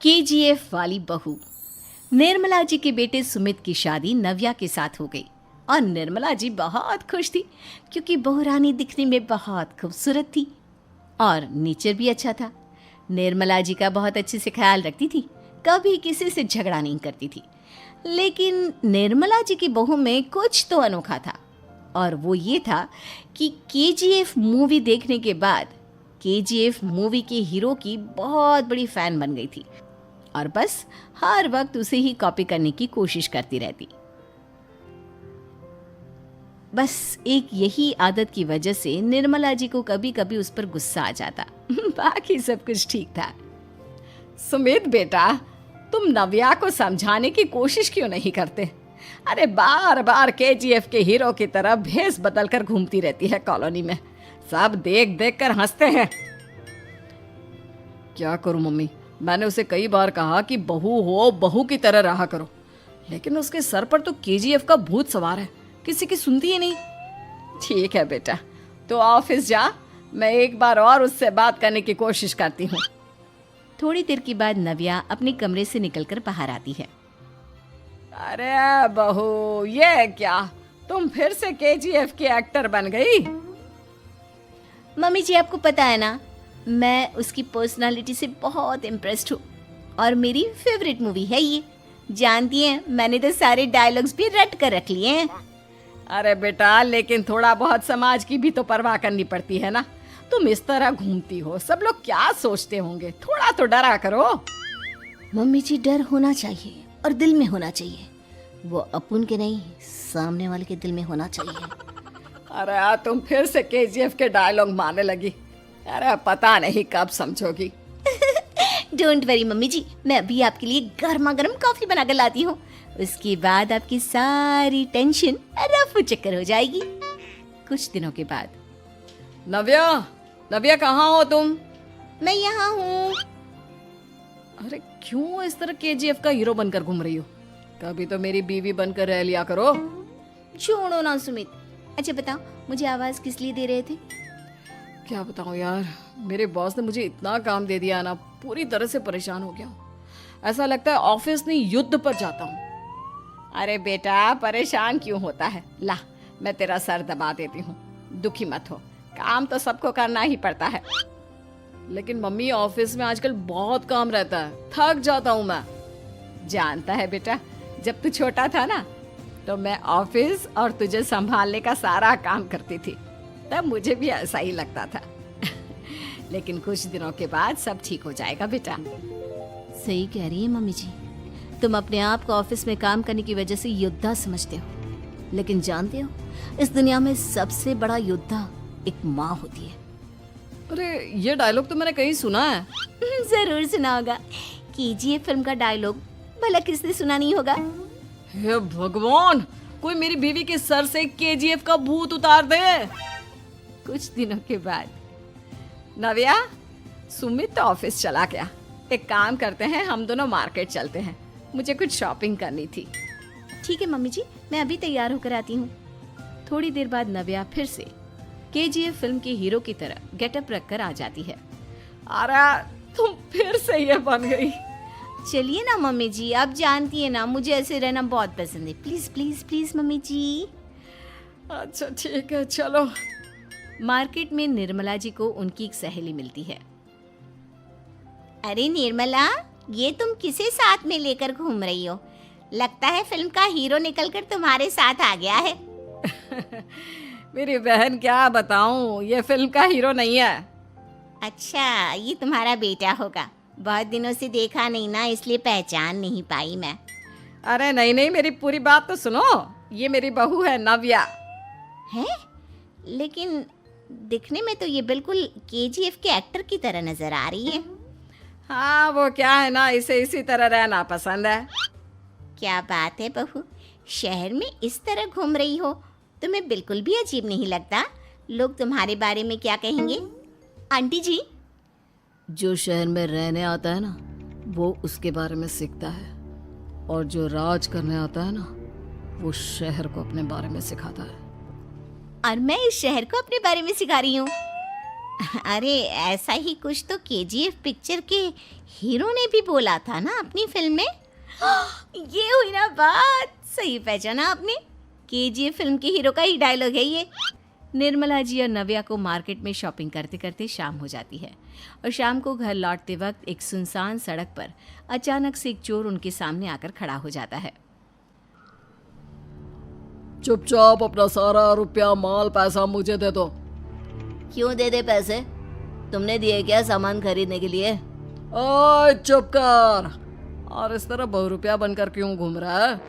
KGF वाली बहू। निर्मला जी के बेटे सुमित की शादी नव्या के साथ हो गई और निर्मला जी बहुत खुश थी क्योंकि बहू रानी दिखने में बहुत खूबसूरत थी और नेचर भी अच्छा था। निर्मला जी का बहुत अच्छे से ख्याल रखती थी, कभी किसी से झगड़ा नहीं करती थी। लेकिन निर्मला जी की बहू में कुछ तो अनोखा था और वो ये था कि केजीएफ मूवी देखने के बाद केजीएफ मूवी के हीरो की बहुत बड़ी फैन बन गई थी और बस हर वक्त उसे ही कॉपी करने की कोशिश करती रहती। बस एक यही आदत की वजह से निर्मला जी को कभी कभी उस पर गुस्सा आ जाता। बाकी सब कुछ ठीक था। सुमित बेटा, तुम नव्या को समझाने की कोशिश क्यों नहीं करते? अरे बार बार केजीएफ के हीरो की तरह भेस बदल कर घूमती रहती है कॉलोनी में। सब देख देख कर हंसते हैं। क्या करूं मम्मी, मैंने उसे कई बार कहा कि बहू हो, बहू की तरह रहा करो, लेकिन उसके सर पर तो केजीएफ का भूत सवार है, किसी की सुनती ही नहीं। ठीक है बेटा, तो ऑफिस जा, मैं एक बार और उससे बात करने की कोशिश करती हूँ। थोड़ी देर के बाद नव्या अपने कमरे से निकलकर बाहर आती है। अरे बहू, ये क्या, तुम फिर से केजीएफ की एक्टर बन गई? मम्मी जी, आपको पता है ना, मैं उसकी पर्सनालिटी से बहुत इम्प्रेस्ड हूँ और मेरी फेवरेट मूवी है ये। जानती हैं, मैंने तो सारे डायलॉग्स भी रट कर रख लिए हैं। अरे बेटा, लेकिन थोड़ा बहुत समाज की भी तो परवाह करनी पड़ती है ना। तुम इस तरह घूमती हो, सब लोग क्या सोचते होंगे, थोड़ा तो डरा करो। मम्मी जी, डर होना चाहिए और दिल में होना चाहिए। वो अपन के नहीं, सामने वाले के दिल में होना चाहिए। अरे तुम फिर से केजीएफ के डायलॉग मारने लगी। अरे पता नहीं कब समझोगी। डोंट वरी मम्मी जी, मैं अभी आपके लिए गर्मा गर्म कॉफी बना कर लाती हूँ। उसके बाद आपकी सारी टेंशन रफू चक्कर हो जाएगी। कुछ दिनों के बाद। नव्या, नव्या कहाँ हो तुम? मैं यहाँ हूँ। अरे क्यों इस तरह केजीएफ का हीरो बनकर घूम रही हो? कभी तो मेरी बीवी बनकर रह लिया करो। छोड़ो ना सुमित। अच्छा बताओ, मुझे आवाज किस लिए दे रहे थे? क्या बताऊं यार, मेरे बॉस ने मुझे इतना काम दे दिया ना, पूरी तरह से परेशान हो गया हूँ। ऐसा लगता है ऑफिस नहीं, युद्ध पर जाता हूँ। अरे बेटा, परेशान क्यों होता है? ला, मैं तेरा सर दबा देती हूँ, दुखी मत हो। काम तो सबको करना ही पड़ता है। लेकिन मम्मी, ऑफिस में आजकल बहुत काम रहता है, थक जाता हूँ मैं। जानता है बेटा, जब तू छोटा था ना, तो मैं ऑफिस और तुझे संभालने का सारा काम करती थी, तब मुझे भी ऐसा ही लगता था। लेकिन कुछ दिनों के बाद सब ठीक हो जाएगा बेटा। सही कह रही है मम्मी जी, तुम अपने आप को ऑफिस में काम करने की वजह से योद्धा समझते हो, लेकिन जानते हो, इस दुनिया में सबसे बड़ा योद्धा एक माँ होती है। अरे ये डायलॉग तो मैंने कहीं सुना है। जरूर सुना होगा। केजीएफ फिल्म का डायलॉग भला किसने सुना नहीं होगा? हे भगवान, कोई मेरी बीवी के सर से केजीएफ का भूत उतार दे। कुछ दिनों के बाद। नव्या, सुमित तो ऑफिस चला गया। एक काम करते हैं, हम दोनों मार्केट चलते हैं, मुझे कुछ शॉपिंग करनी थी। ठीक है मम्मी जी, मैं अभी तैयार होकर आती हूँ। थोड़ी देर बाद नव्या फिर से केजीएफ फिल्म के हीरो की तरह गेटअप रखकर आ जाती है। अरे तुम फिर से ये बन गई। चलिए ना मम्मी जी, आप जानती है ना, मुझे ऐसे रहना बहुत पसंद है। प्लीज प्लीज प्लीज मम्मी जी। अच्छा ठीक है, चलो। मार्केट में निर्मला जी को उनकी एक सहेली मिलती है। अरे निर्मला, ये तुम किसे साथ में लेकर घूम रही हो? लगता है फिल्म का हीरो निकलकर तुम्हारे साथ आ गया है। मेरी बहन, क्या बताऊं, ये फिल्म का हीरो नहीं है। अच्छा, ये तुम्हारा बेटा होगा। बहुत दिनों से देखा नहीं ना, इसलिए पहचान नहीं पाई मैं। अरे नहीं नहीं, मेरी पूरी बात तो सुनो। ये मेरी बहू है नव्या। है? लेकिन दिखने में तो ये बिल्कुल केजीएफ के एक्टर की तरह नजर आ रही है। हाँ, वो क्या है ना, इसे इसी तरह रहना पसंद है। क्या बात है बहू, शहर में इस तरह घूम रही हो, तुम्हें बिल्कुल भी अजीब नहीं लगता? लोग तुम्हारे बारे में क्या कहेंगे? आंटी जी, जो शहर में रहने आता है ना, वो उसके बारे में सीखता है, और जो राज करने आता है ना, वो शहर को अपने बारे में सिखाता है। और मैं इस शहर को अपने बारे में सिखा रही हूँ। अरे ऐसा ही कुछ तो केजीएफ पिक्चर के हीरो ने भी बोला था ना अपनी फिल्म में। ये हुई ना बात, सही पहचाना आपने। केजीएफ फिल्म के हीरो का ही डायलॉग है ये। निर्मला जी और नव्या को मार्केट में शॉपिंग करते करते शाम हो जाती है और शाम को घर लौटते वक्त एक सुनसान सड़क पर अचानक से एक चोर उनके सामने आकर खड़ा हो जाता है। चुपचाप अपना सारा रुपया माल पैसा मुझे दे दो। क्यों दे दे पैसे? तुमने दिए क्या सामान खरीदने के लिए? ओए चुप कर। और इस तरह बहुरुपया बनकर क्यों घूम रहा है?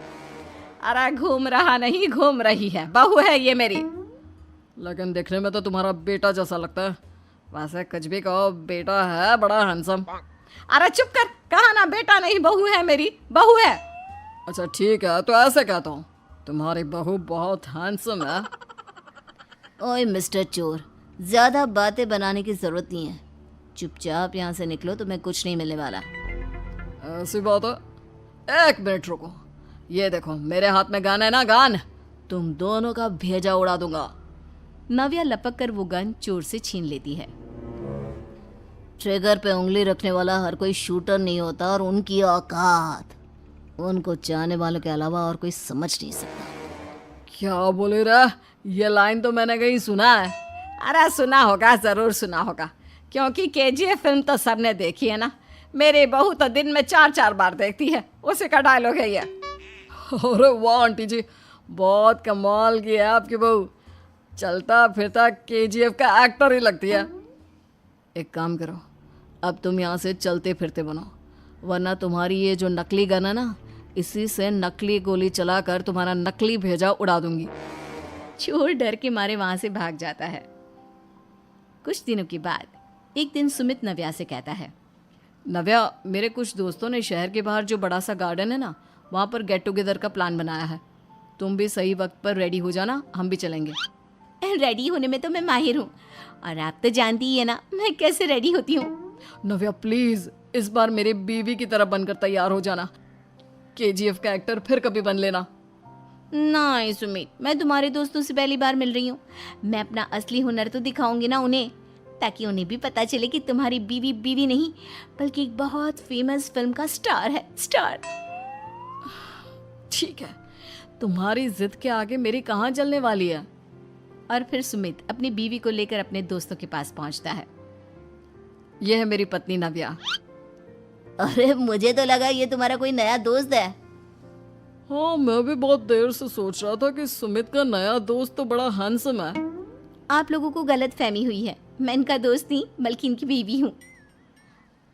अरे घूम रहा नहीं, घूम रही है, बहू है ये मेरी। लेकिन देखने में तो तुम्हारा बेटा जैसा लगता है। वैसे कुछ भी कहो, बेटा है बड़ा हैंडसम। अरे चुप कर, कहा ना बेटा नहीं बहू है मेरी, बहू है। अच्छा ठीक है, तो ऐसे कहता हूँ, तुम्हारी बहू बहुत हैंडसम है। ओए मिस्टर चोर, ज्यादा बातें बनाने की जरूरत नहीं है। चुपचाप यहाँ से निकलो, तुम्हें कुछ नहीं मिलने वाला। ऐसी बात है। एक मिनट रुको, ये देखो मेरे हाथ में गन है ना, गन। तुम दोनों का भेजा उड़ा दूंगा। नव्या लपक कर वो गन चोर से छीन लेती है। ट्रिगर पे उंगली रखने वाला हर कोई शूटर नहीं होता, और उनकी औकात उनको चाहने वालों के अलावा और कोई समझ नहीं सकता। क्या बोले रे? ये लाइन तो मैंने कहीं सुना है। अरे सुना होगा, जरूर सुना होगा, क्योंकि केजीएफ फिल्म तो सबने देखी है ना। मेरी बहू तो दिन में 4-4 बार देखती है, उसी का डायलॉग है ये। अरे वाह आंटी जी, बहुत कमाल की है आपकी बहू। चलता फिरता केजीएफ का एक्टर ही लगती है। एक काम करो, अब तुम यहाँ से चलते फिरते बनो, वरना तुम्हारी ये जो नकली गन है ना, इसी से नकली गोली चलाकर तुम्हारा नकली भेजा उड़ा दूंगी। चोर डर के मारे वहां से भाग जाता है। कुछ दिनों के बाद एक दिन सुमित नव्या से कहता है, नव्या, मेरे कुछ दोस्तों ने शहर के बाहर जो बड़ा सा गार्डन है ना, वहाँ पर गेट टुगेदर का प्लान बनाया है। तुम भी सही वक्त पर रेडी हो जाना, हम भी चलेंगे। रेडी होने में तो मैं माहिर हूँ, और आप तो जानती ही है ना मैं कैसे रेडी होती हूँ। नव्या प्लीज, इस बार मेरी बीवी की तरह बनकर तैयार हो जाना। केजीएफ का एक्टर फिर कभी बन लेना। नहीं सुमित, मैं तुम्हारे दोस्तों से पहली बार मिल रही हूँ। मैं अपना असली हुनर तो दिखाऊंगी ना उन्हें, ताकि उन्हें भी पता चले कि तुम्हारी बीवी बीवी नहीं, बल्कि एक बहुत फेमस फिल्म का स्टार है, स्टार। ठीक है, तुम्हारी जिद के आगे मेरी कहाँ जलने वाली है। और फिर सुमित अपनी बीवी को लेकर अपने दोस्तों के पास पहुंचता है। यह है मेरी पत्नी नव्या। अरे मुझे तो लगा ये तुम्हारा कोई नया दोस्त है। हाँ, मैं भी बहुत देर से सोच रहा था कि सुमित का नया दोस्त तो बड़ा हैंडसम है। आप लोगों को गलत फहमी हुई है, मैं इनका दोस्त नहीं बल्कि इनकी बीवी हूँ।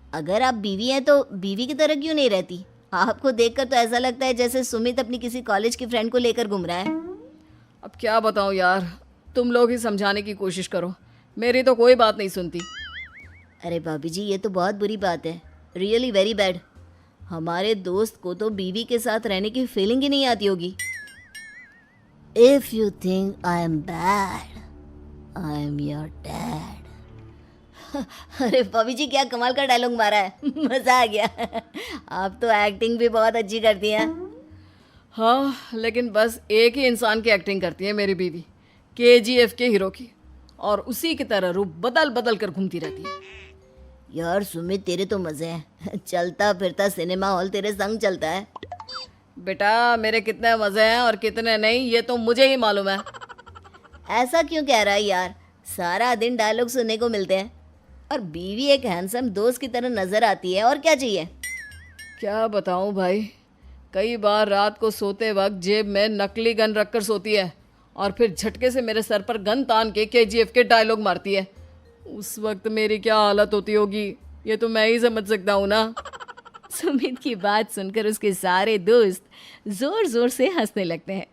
अगर आप बीवी हैं तो बीवी की तरह क्यों नहीं रहती? आपको देखकर तो ऐसा लगता है जैसे सुमित अपनी किसी कॉलेज की फ्रेंड को लेकर घूम रहा है। अब क्या बताऊँ यार, तुम लोग ही समझाने की कोशिश करो, मेरी तो कोई बात नहीं सुनती। अरे भाभी जी, ये तो बहुत बुरी बात है, रियली वेरी बैड। हमारे दोस्त को तो बीवी के साथ रहने की फीलिंग ही नहीं आती होगी। If you think I am bad, I am your dad. अरे भाभी जी, क्या कमाल का डायलॉग मारा है, मजा आ गया। आप तो एक्टिंग भी बहुत अच्छी करती हैं। हाँ, लेकिन बस एक ही इंसान की एक्टिंग करती है मेरी बीवी, केजीएफ के हीरो की, और उसी की तरह रूप बदल बदल कर घूमती रहती है। यार सुमित, तेरे तो मजे हैं, चलता फिरता सिनेमा हॉल तेरे संग चलता है। बेटा, मेरे कितने मजे हैं और कितने नहीं, ये तो मुझे ही मालूम है। ऐसा क्यों कह रहा है यार? सारा दिन डायलॉग सुनने को मिलते हैं, और बीवी एक हैंडसम दोस्त की तरह नजर आती है, और क्या चाहिए? क्या बताऊं भाई, कई बार रात को सोते वक्त जेब में नकली गन रखकर सोती है, और फिर झटके से मेरे सर पर गन तान के केजीएफ के डायलॉग मारती है। उस वक्त मेरी क्या हालत होती होगी, ये तो मैं ही समझ सकता हूँ ना। सुमित की बात सुनकर उसके सारे दोस्त जोर जोर से हंसने लगते हैं।